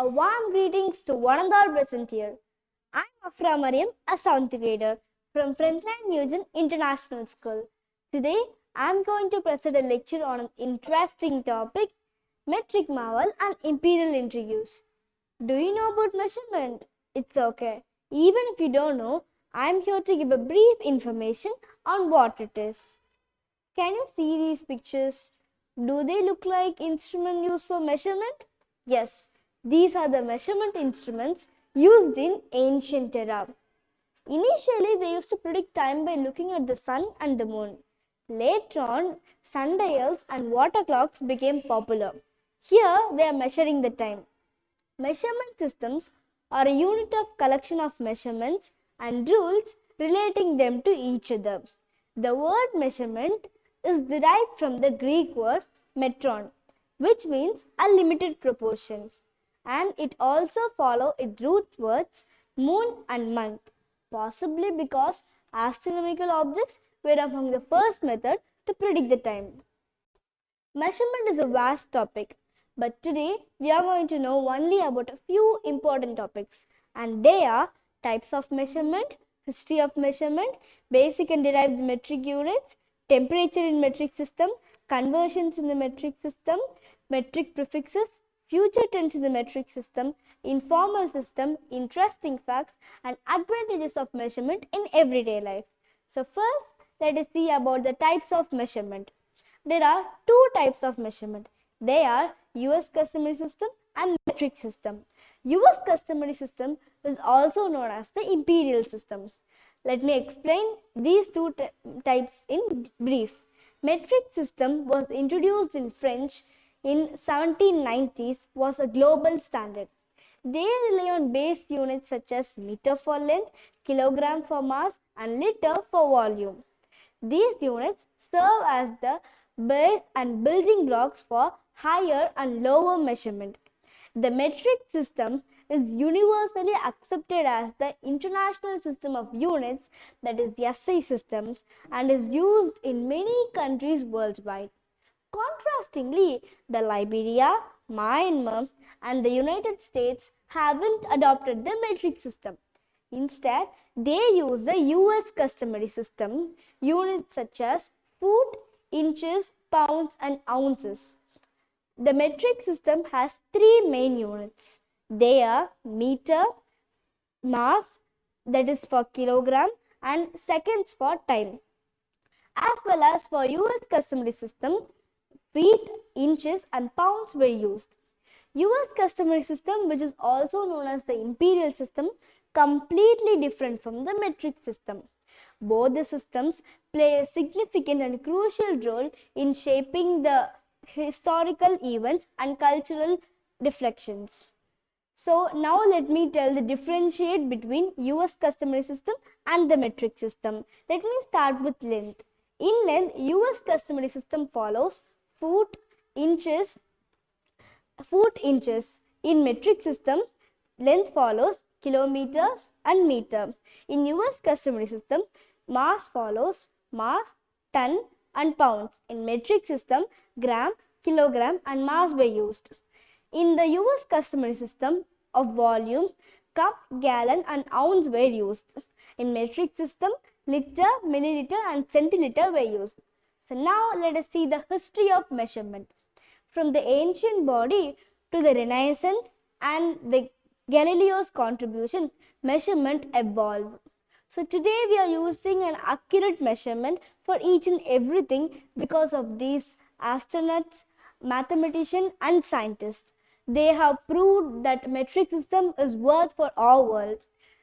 A warm greetings to one and all present here. I'm Afra Maryam, a 7th grader from Frontline Newton International School. Today, I'm going to present a lecture on an interesting topic, Matric Marvel and Imperial Intrigues. Do you know about measurement? It's okay. Even if you don't know, I'm here to give a brief information on what it is. Can you see these pictures? Do they look like instruments used for measurement? Yes, these are the measurement instruments used in ancient era. Initially, they used to predict time by looking at the sun and the moon. Later on, sundials and water clocks became popular. Here, they are measuring the time. Measurement systems are a unit of collection of measurements and rules relating them to each other. The word measurement is derived from the Greek word metron, which means a limited proportion, and it also follows its root words moon and month, possibly because astronomical objects were among the first method to predict the time. Measurement is a vast topic, but today we are going to know only about a few important topics, and they are types of measurement, history of measurement, basic and derived metric units, temperature in metric system, conversions in the metric system, metric prefixes, future tense in the metric system, informal system, interesting facts, and advantages of measurement in everyday life. So first, let us see about the types of measurement. There are two types of measurement. They are US customary system and metric system. US customary system is also known as the imperial system. Let me explain these two types in brief. Metric system was introduced in French in 1790s, was a global standard. They rely on base units such as meter for length, kilogram for mass, and liter for volume. These units serve as the base and building blocks for higher and lower measurement. The metric system is universally accepted as the international system of units, that is the SI systems, and is used in many countries worldwide. Contrastingly, the Liberia, Myanmar, and the United States haven't adopted the metric system. Instead, they use the US customary system, units such as foot, inches, pounds, and ounces. The metric system has three main units. They are meter, mass, that is for kilogram, and seconds for time. As well as for US customary system, feet, inches, and pounds were used. US customary system, which is also known as the imperial system, completely different from the metric system. Both the systems play a significant and crucial role in shaping the historical events and cultural reflections. So now let me differentiate between US customary system and the metric system. Let me start with length. In length, US customary system follows foot, inches. In metric system, length follows kilometers and meter. In US customary system, mass follows mass, ton, and pounds. In metric system, gram, kilogram, and mass were used. In the US customary system of volume, cup, gallon, and ounce were used. In metric system, liter, milliliter, and centiliter were used. So now let us see the history of measurement. From the ancient body to the Renaissance and the Galileo's contribution, measurement evolved. So today we are using an accurate measurement for each and everything because of these astronauts, mathematicians, and scientists. They have proved that metric system is worth for our world.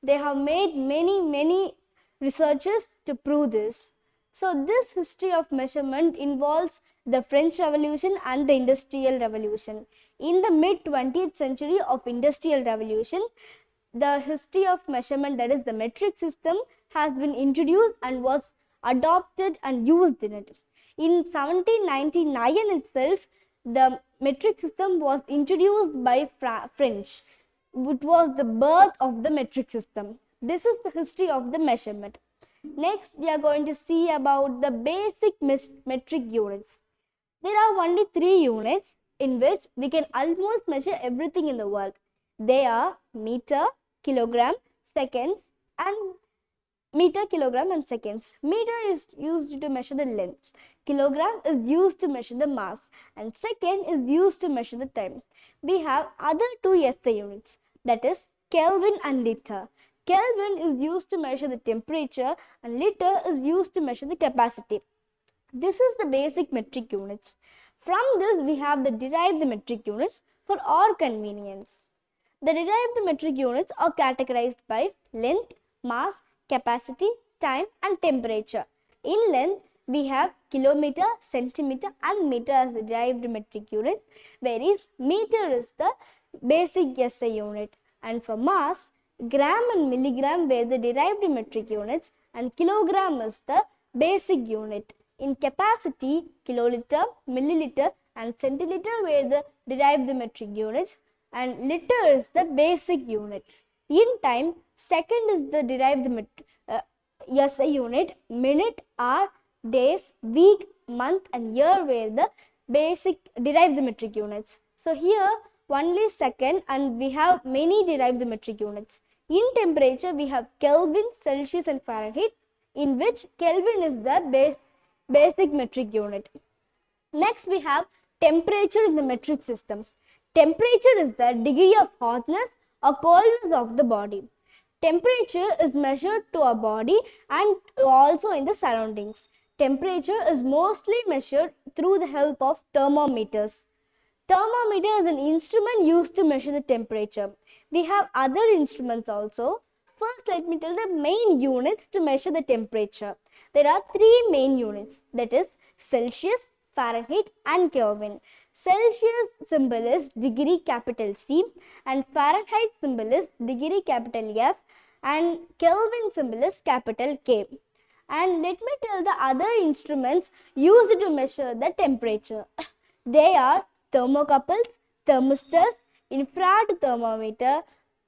They have made many researches to prove this. So this history of measurement involves the French Revolution and the Industrial Revolution. In the mid 20th century of Industrial Revolution, the history of measurement, that is the metric system, has been introduced and was adopted and used in it. In 1799 itself, the metric system was introduced by French. It was the birth of the metric system. This is the history of the measurement. Next, we are going to see about the basic metric units. There are only 3 units in which we can almost measure everything in the world. They are meter, kilogram, seconds, and meter, kilogram, and seconds. Meter is used to measure the length. Kilogram is used to measure the mass, and second is used to measure the time. We have other two SI units, that is Kelvin and liter. Kelvin is used to measure the temperature, and liter is used to measure the capacity. This is the basic metric units. From this, we have the derived metric units for our convenience. The derived metric units are categorized by length, mass, capacity, time, and temperature. In length, we have kilometer, centimeter, and meter as the derived metric units, whereas meter is the basic SI unit. And for mass, gram and milligram were the derived metric units, and kilogram is the basic unit. In capacity, kiloliter, milliliter, and centiliter were the derived metric units, and liter is the basic unit. In time, second is the derived SI unit. Minute, hour, days, week, month, and year were the basic derived metric units. So here only second, and we have many derived metric units. In temperature, we have Kelvin, Celsius, and Fahrenheit, in which Kelvin is the basic metric unit. Next, we have temperature in the metric system. Temperature is the degree of hotness or coldness of the body. Temperature is measured to a body and also in the surroundings. Temperature is mostly measured through the help of thermometers. Thermometer is an instrument used to measure the temperature. We have other instruments also. First, let me tell the main units to measure the temperature. There are three main units, that is Celsius, Fahrenheit, and Kelvin. Celsius symbol is degree capital C, and Fahrenheit symbol is degree capital F, and Kelvin symbol is capital K. And let me tell the other instruments used to measure the temperature. They are thermocouples, thermistors, infrared thermometer,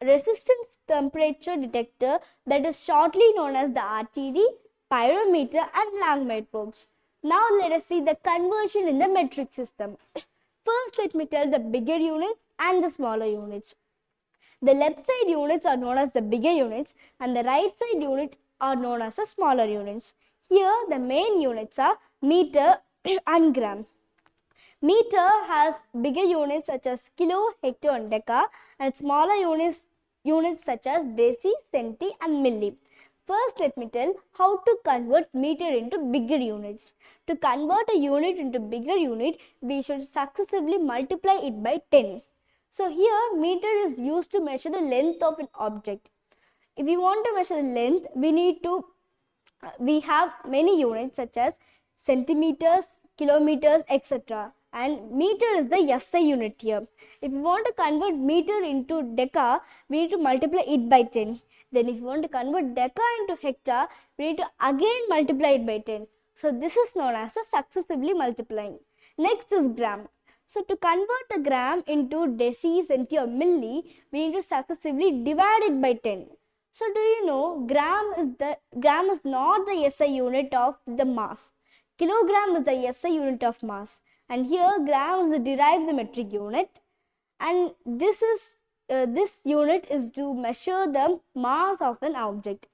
resistance temperature detector, that is shortly known as the RTD, pyrometer, and Langmuir probes. Now let us see the conversion in the metric system. First, let me tell the bigger units and the smaller units. The left side units are known as the bigger units, and the right side units are known as the smaller units. Here the main units are meter and gram. Meter has bigger units such as kilo, hecto, and deca, and smaller units such as deci, centi, and milli. First, let me tell how to convert meter into bigger units. To convert a unit into bigger unit, we should successively multiply it by 10. So here, meter is used to measure the length of an object. If we want to measure the length, we have many units such as centimeters, kilometers, etc. And meter is the SI unit here. If you want to convert meter into deca, we need to multiply it by 10. Then if you want to convert deca into hectare, we need to again multiply it by 10. So this is known as a successively multiplying. Next is gram. So to convert a gram into deci, centi, or milli, we need to successively divide it by 10. So do you know gram is not the SI unit of the mass. Kilogram is the SI unit of mass, and here gram is the derived metric unit, and this unit is to measure the mass of an object.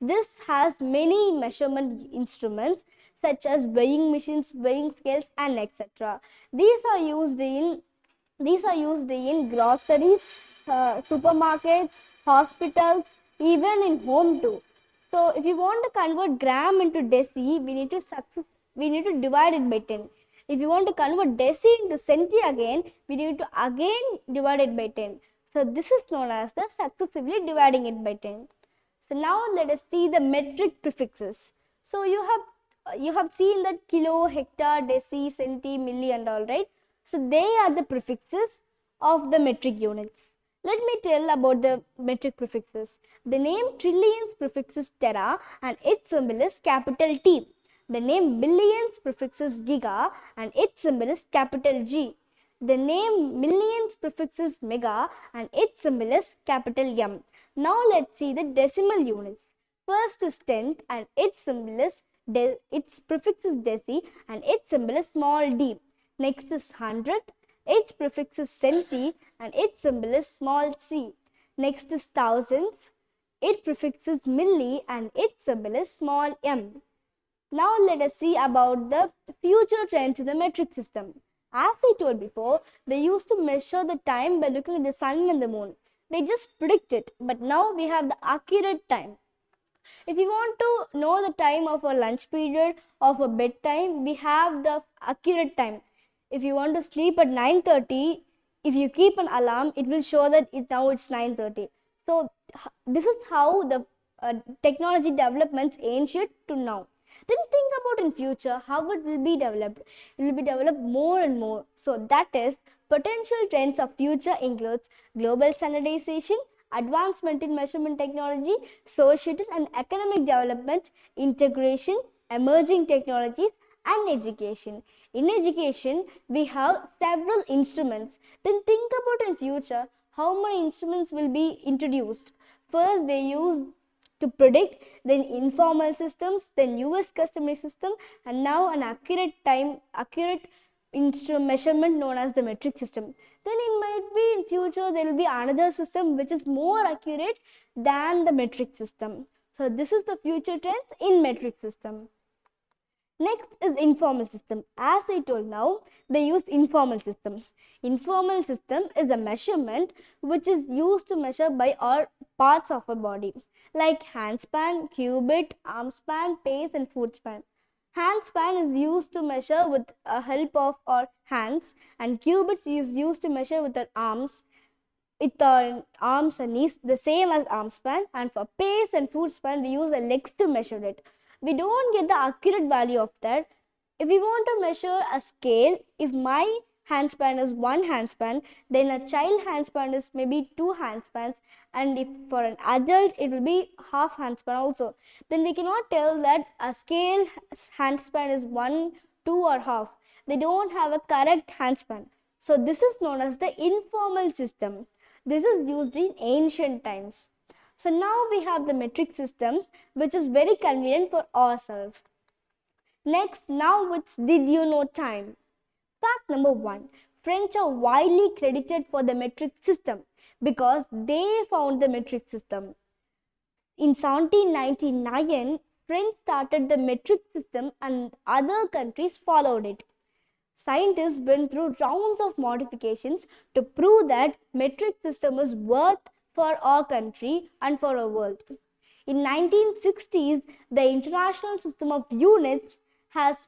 This has many measurement instruments such as weighing machines, weighing scales, and etc. These are used in groceries, supermarkets, hospitals, even in home too. So if you want to convert gram into deci, we need to divide it by 10. If you want to convert deci into centi again, we need to again divide it by 10. So this is known as the successively dividing it by 10. So now let us see the metric prefixes. So you have seen that kilo, hectare, deci, centi, milli, and all, right? So they are the prefixes of the metric units. Let me tell about the metric prefixes. The name trillions prefixes tera, and its symbol is capital T. The name billions prefixes giga, and its symbol is capital G. The name millions prefixes mega, and its symbol is capital M. Now let's see the decimal units. First is tenth, and its symbol is its prefix is deci, and its symbol is small d. Next is hundredth, Its prefix is centi and its symbol is small c. Next is thousands. Its prefix is milli and its symbol is small m. Now let us see about the future trends in the metric system. As I told before, they used to measure the time by looking at the sun and the moon. They just predict it, but now we have the accurate time. If you want to know the time of a lunch period, of a bedtime, we have the accurate time. If you want to sleep at 9:30, if you keep an alarm, it will show that now it's 9:30. So this is how the technology developments ancient to now. Then think about in future how it will be developed. It will be developed more and more. So that is potential trends of future includes global standardization, advancement in measurement technology, societal and economic development, integration, emerging technologies, and education. In education, we have several instruments. Then think about in future how many instruments will be introduced. First, they use to predict, then informal systems, then US customary system, and now an accurate instrument measurement known as the metric system. Then it might be in future there will be another system which is more accurate than the metric system. So this is the future trends in metric system. Next is informal system. As I told now, they use informal systems. Informal system is a measurement which is used to measure by our parts of our body, like hand span, cubit, arm span, pace, and foot span. Hand span is used to measure with the help of our hands, and cubits is used to measure with our arms. With our arms and knees, the same as arm span, and for pace and foot span, we use our legs to measure it. We don't get the accurate value of that. If we want to measure a scale, if my handspan is one handspan, then a child handspan is maybe two handspans, and if for an adult it will be half handspan also. Then we cannot tell that a scale handspan is 1, 2 or half. They don't have a correct handspan. So this is known as the informal system. This is used in ancient times. So now we have the metric system, which is very convenient for ourselves. Next, now it's did you know time? Fact number 1. French are widely credited for the metric system because they found the metric system. In 1799, French started the metric system and other countries followed it. Scientists went through rounds of modifications to prove that metric system is worth for our country and for our world. In 1960s, the international system of units has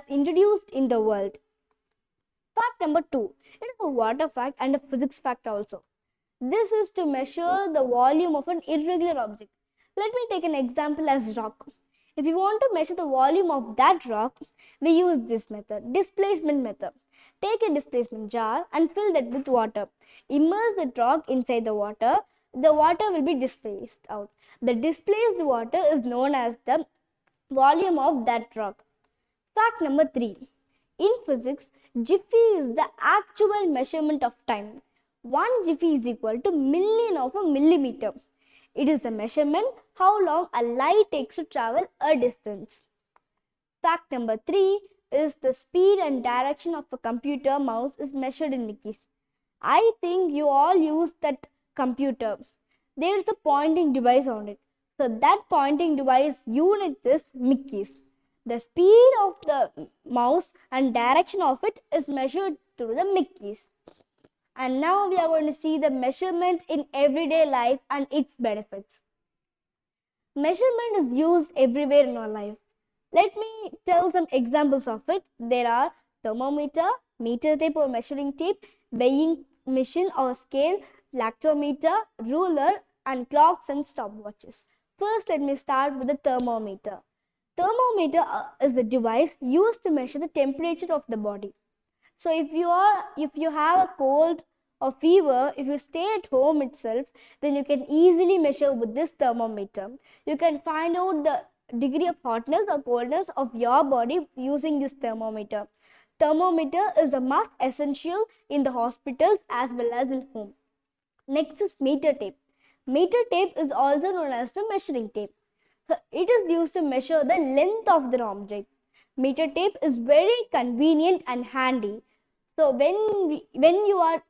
introduced in the world. Fact number 2. It is a water fact and a physics fact also. This is to measure the volume of an irregular object. Let me take an example as rock. If you want to measure the volume of that rock, we use this method, displacement method. Take a displacement jar and fill that with water. Immerse the rock inside the water will be displaced out. The displaced water is known as the volume of that rock. Fact number 3. In physics, jiffy is the actual measurement of time. 1 jiffy is equal to million of a millimeter. It is a measurement how long a light takes to travel a distance. Fact number 3 is the speed and direction of a computer mouse is measured in mickeys. I think you all use that computer. There is a pointing device on it. So that pointing device unit is mickeys. The speed of the mouse and direction of it is measured through the mickeys. And now we are going to see the measurement in everyday life and its benefits. Measurement is used everywhere in our life. Let me tell some examples of it. There are thermometer, meter tape or measuring tape, weighing machine or scale, lactometer, ruler, and clocks and stopwatches. First, let me start with the thermometer. Thermometer is the device used to measure the temperature of the body. So if you have a cold or fever, if you stay at home itself, then you can easily measure with this thermometer. You can find out the degree of hotness or coldness of your body using this thermometer. Thermometer is a must essential in the hospitals as well as in home. Next is meter tape. Meter tape is also known as the measuring tape. It is used to measure the length of the object. Meter tape is very convenient and handy. So when you are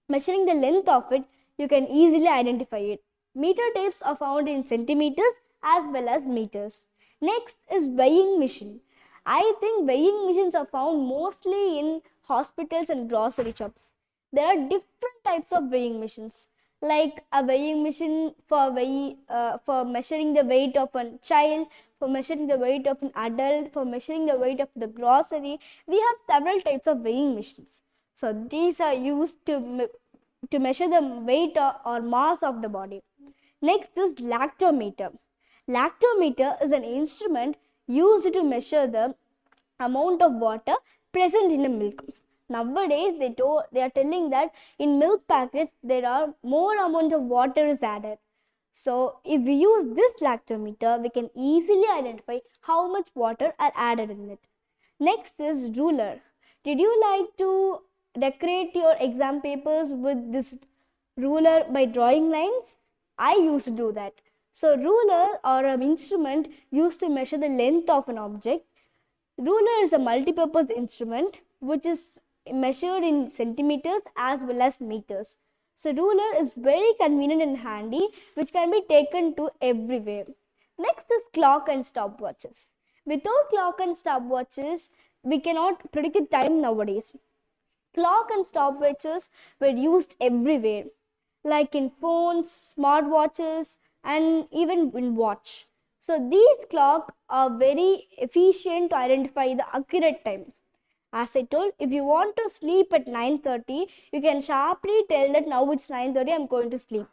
measuring the length of it, you can easily identify it. Meter tapes are found in centimeters as well as meters. Next is weighing machine. I think weighing machines are found mostly in hospitals and grocery shops. There are different types of weighing machines, like a weighing machine for measuring the weight of a child, for measuring the weight of an adult, for measuring the weight of the grocery. We have several types of weighing machines. So these are used to measure the weight or mass of the body. Next is lactometer. Lactometer is an instrument used to measure the amount of water present in a milk. Nowadays, they are telling that in milk packets there are more amount of water is added. So if we use this lactometer, we can easily identify how much water are added in it. Next is ruler. Did you like to decorate your exam papers with this ruler by drawing lines? I used to do that. So ruler or an instrument used to measure the length of an object. Ruler is a multi-purpose instrument which is measured in centimeters as well as meters. So ruler is very convenient and handy, which can be taken to everywhere. Next is clock and stopwatches. Without clock and stopwatches, we cannot predict the time nowadays. Clock and stopwatches were used everywhere, like in phones, smartwatches, and even in watch. So these clocks are very efficient to identify the accurate time. As I told, if you want to sleep at 9:30, you can sharply tell that now it's 9:30, I'm going to sleep.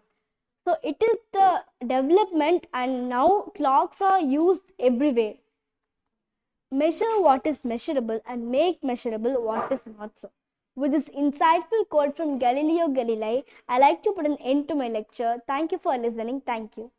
So it is the development, and now clocks are used everywhere. Measure what is measurable and make measurable what is not so. With this insightful quote from Galileo Galilei, I like to put an end to my lecture. Thank you for listening. Thank you.